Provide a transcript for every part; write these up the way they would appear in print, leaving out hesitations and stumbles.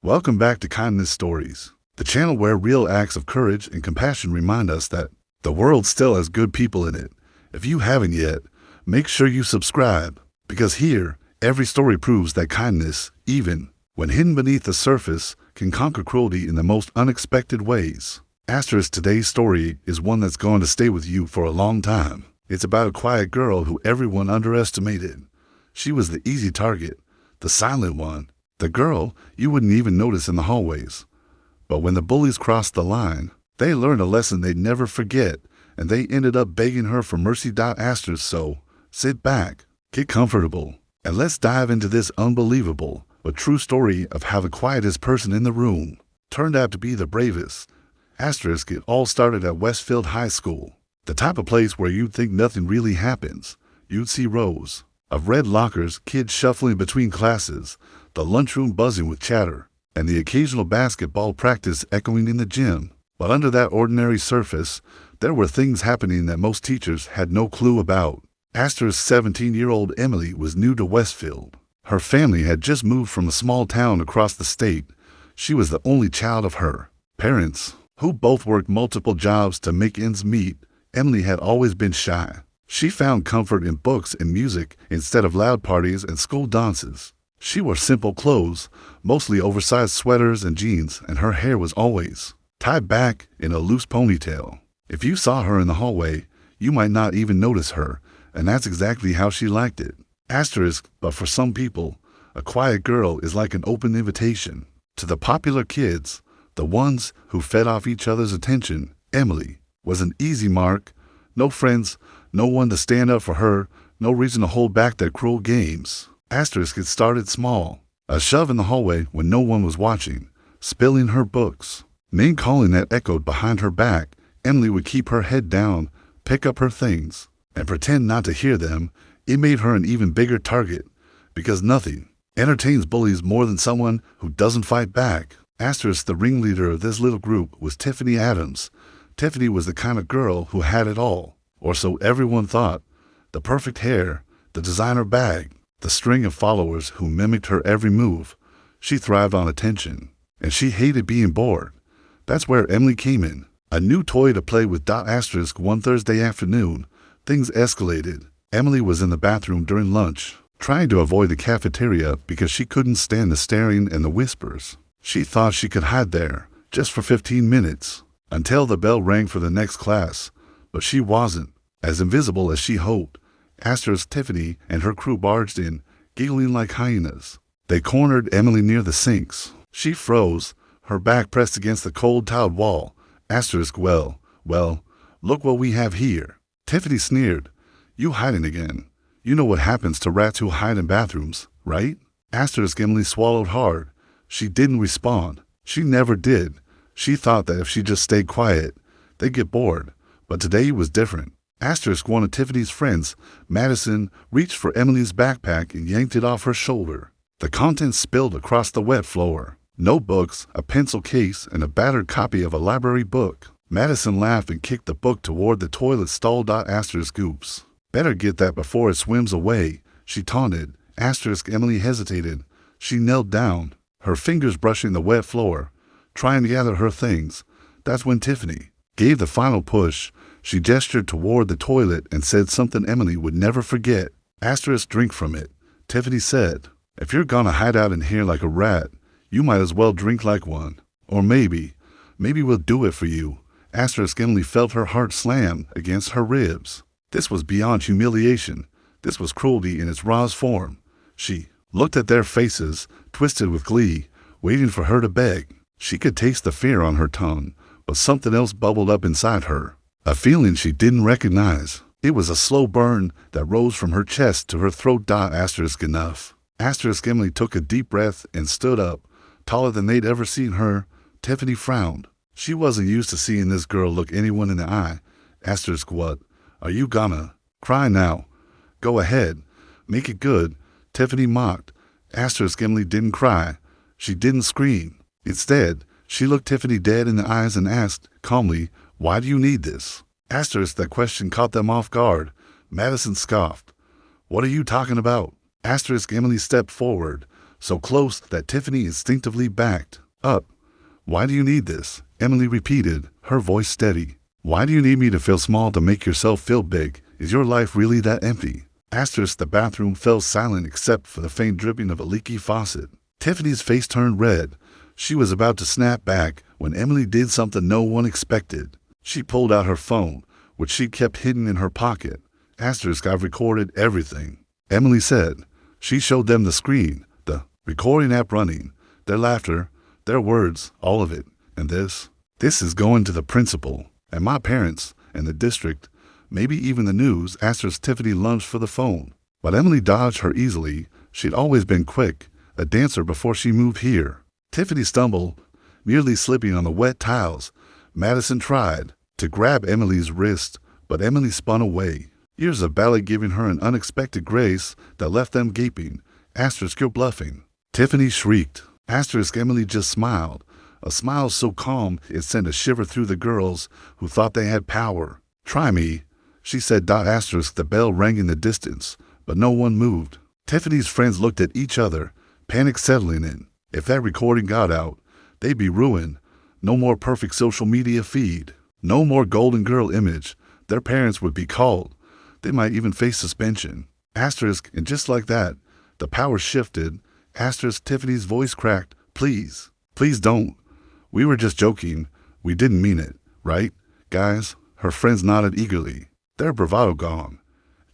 Welcome back to Kindness Stories, the channel where real acts of courage and compassion remind us that the world still has good people in it. If you haven't yet, make sure you subscribe, because here, every story proves that kindness, even when hidden beneath the surface, can conquer cruelty in the most unexpected ways. Today's story is one that's going to stay with you for a long time. It's about a quiet girl who everyone underestimated. She was the easy target, the silent one, the girl you wouldn't even notice in the hallways. But when the bullies crossed the line, they learned a lesson they'd never forget, and they ended up begging her for mercy. So sit back, get comfortable, and let's dive into this unbelievable but true story of how the quietest person in the room turned out to be the bravest. It all started at Westfield High School, the type of place where you'd think nothing really happens. You'd see rows of red lockers, kids shuffling between classes, the lunchroom buzzing with chatter, and the occasional basketball practice echoing in the gym. But under that ordinary surface, there were things happening that most teachers had no clue about. 17-year-old Emily was new to Westfield. Her family had just moved from a small town across the state. She was the only child of her parents, who both worked multiple jobs to make ends meet. Emily had always been shy. She found comfort in books and music instead of loud parties and school dances. She wore simple clothes, mostly oversized sweaters and jeans, and her hair was always tied back in a loose ponytail. If you saw her in the hallway, you might not even notice her, and that's exactly how she liked it. But for some people, a quiet girl is like an open invitation. To the popular kids, the ones who fed off each other's attention, Emily was an easy mark. No friends, no one to stand up for her, no reason to hold back their cruel games. It started small. A shove in the hallway when no one was watching, spilling her books. Name calling that echoed behind her back. Emily would keep her head down, pick up her things, and pretend not to hear them. It made her an even bigger target, because nothing entertains bullies more than someone who doesn't fight back. The ringleader of this little group was Tiffany Adams. Tiffany was the kind of girl who had it all, or so everyone thought. The perfect hair, the designer bag, the string of followers who mimicked her every move. She thrived on attention, and she hated being bored. That's where Emily came in. A new toy to play with. One Thursday afternoon, things escalated. Emily was in the bathroom during lunch, trying to avoid the cafeteria because she couldn't stand the staring and the whispers. She thought she could hide there, just for 15 minutes, until the bell rang for the next class. But she wasn't as invisible as she hoped. Tiffany and her crew barged in, giggling like hyenas. They cornered Emily near the sinks. She froze, her back pressed against the cold tiled wall. Well, look what we have here. Tiffany sneered. You hiding again. You know what happens to rats who hide in bathrooms, right? Emily swallowed hard. She didn't respond. She never did. She thought that if she just stayed quiet, they'd get bored. But today was different. One of Tiffany's friends, Madison, reached for Emily's backpack and yanked it off her shoulder. The contents spilled across the wet floor. Notebooks, a pencil case, and a battered copy of a library book. Madison laughed and kicked the book toward the toilet stall. Oops. Better get that before it swims away, she taunted. Emily hesitated. She knelt down, her fingers brushing the wet floor, trying to gather her things. That's when Tiffany gave the final push. She gestured toward the toilet and said something Emily would never forget. Drink from it. Tiffany said, if you're gonna hide out in here like a rat, you might as well drink like one. Or maybe we'll do it for you. Emily felt her heart slam against her ribs. This was beyond humiliation. This was cruelty in its rawest form. She looked at their faces, twisted with glee, waiting for her to beg. She could taste the fear on her tongue, but something else bubbled up inside her. A feeling she didn't recognize. It was a slow burn that rose from her chest to her throat. Enough. Emily took a deep breath and stood up, taller than they'd ever seen her. Tiffany frowned. She wasn't used to seeing this girl look anyone in the eye. What? Are you gonna cry now? Go ahead. Make it good. Tiffany mocked. Emily didn't cry. She didn't scream. Instead, she looked Tiffany dead in the eyes and asked, calmly, why do you need this? That question caught them off guard. Madison scoffed. What are you talking about? Emily stepped forward, so close that Tiffany instinctively backed up. "Why do you need this?" Emily repeated, her voice steady. "Why do you need me to feel small to make yourself feel big? Is your life really that empty?" Asterisk. The bathroom fell silent except for the faint dripping of a leaky faucet. Tiffany's face turned red. She was about to snap back when Emily did something no one expected. She pulled out her phone, which she kept hidden in her pocket. Asterisk. "I've recorded everything," Emily said. She showed them the screen, the recording app running, their laughter, their words, all of it. "And this is going to the principal, and my parents, and the district, maybe even the news." Asterisk. Tiffany lunged for the phone, but Emily dodged her easily. She'd always been quick, a dancer before she moved here. Tiffany stumbled, nearly slipping on the wet tiles. Madison tried to grab Emily's wrist, but Emily spun away. Years of ballet giving her an unexpected grace that left them gaping. Asterisk. "You're bluffing," Tiffany shrieked. Asterisk. Emily just smiled, a smile so calm it sent a shiver through the girls who thought they had power. "Try me," she said. Asterisk. The bell rang in the distance, but no one moved. Tiffany's friends looked at each other, panic settling in. If that recording got out, they'd be ruined. No more perfect social media feed. No more golden girl image. Their parents would be called. They might even face suspension. Asterisk. And just like that, the power shifted. Asterisk. Tiffany's voice cracked. "Please, please don't. We were just joking. We didn't mean it, right, guys?" Her friends nodded eagerly, their bravado gone.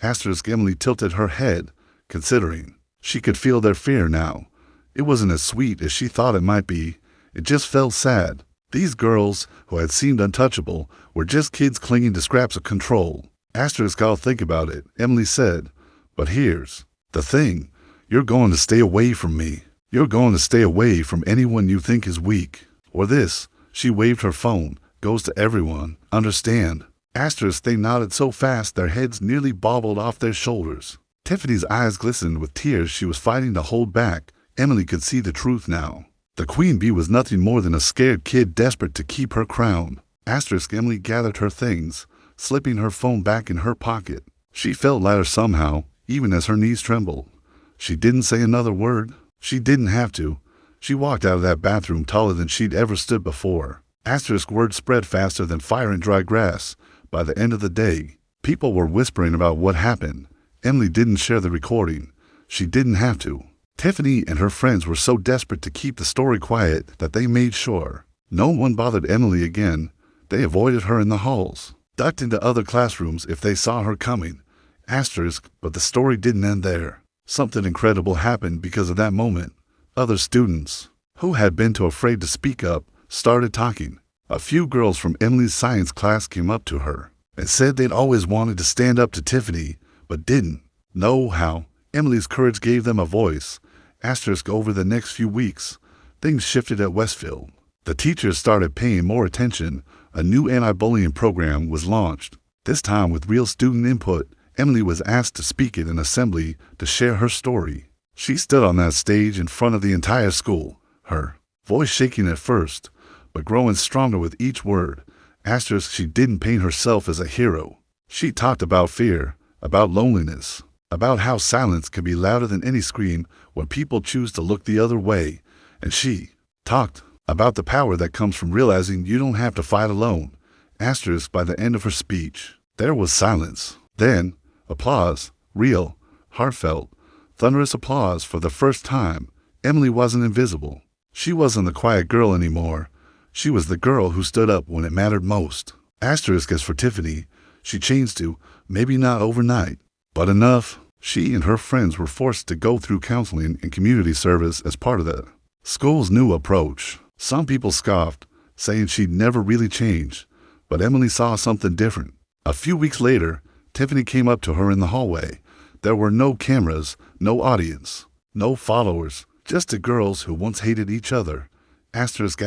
Asterisk. Emily tilted her head, considering. She could feel their fear now. It wasn't as sweet as she thought it might be. It just felt sad. These girls, who had seemed untouchable, were just kids clinging to scraps of control. Asterisk. "I'll think about it," Emily said. "But here's the thing. You're going to stay away from me. You're going to stay away from anyone you think is weak. Or this," she waved her phone, "goes to everyone. Understand?" Asterisk. They nodded so fast their heads nearly bobbled off their shoulders. Tiffany's eyes glistened with tears she was fighting to hold back. Emily could see the truth now. The queen bee was nothing more than a scared kid desperate to keep her crown. Asterisk. Emily gathered her things, slipping her phone back in her pocket. She felt lighter somehow, even as her knees trembled. She didn't say another word. She didn't have to. She walked out of that bathroom taller than she'd ever stood before. Asterisk. Word spread faster than fire in dry grass. By the end of the day, people were whispering about what happened. Emily didn't share the recording. She didn't have to. Tiffany and her friends were so desperate to keep the story quiet that they made sure no one bothered Emily again. They avoided her in the halls, ducked into other classrooms if they saw her coming. Asterisk. But the story didn't end there. Something incredible happened because of that moment. Other students, who had been too afraid to speak up, started talking. A few girls from Emily's science class came up to her and said they'd always wanted to stand up to Tiffany, but didn't know how. Emily's courage gave them a voice. Asterisk. Over the next few weeks, things shifted at Westfield. The teachers started paying more attention. A new anti-bullying program was launched. This time with real student input. Emily was asked to speak at an assembly to share her story. She stood on that stage in front of the entire school, her voice shaking at first, but growing stronger with each word. Asterisk. She didn't paint herself as a hero. She talked about fear, about loneliness, about how silence can be louder than any scream when people choose to look the other way. And she talked about the power that comes from realizing you don't have to fight alone. Asterisk. By the end of her speech, there was silence. Then, applause, real, heartfelt, thunderous applause for the first time. Emily wasn't invisible. She wasn't the quiet girl anymore. She was the girl who stood up when it mattered most. Asterisk. As for Tiffany, she changed too, maybe not overnight, but enough. She and her friends were forced to go through counseling and community service as part of the school's new approach. Some people scoffed, saying she'd never really changed, but Emily saw something different. A few weeks later, Tiffany came up to her in the hallway. There were no cameras, no audience, no followers, just the girls who once hated each other. Asterisk.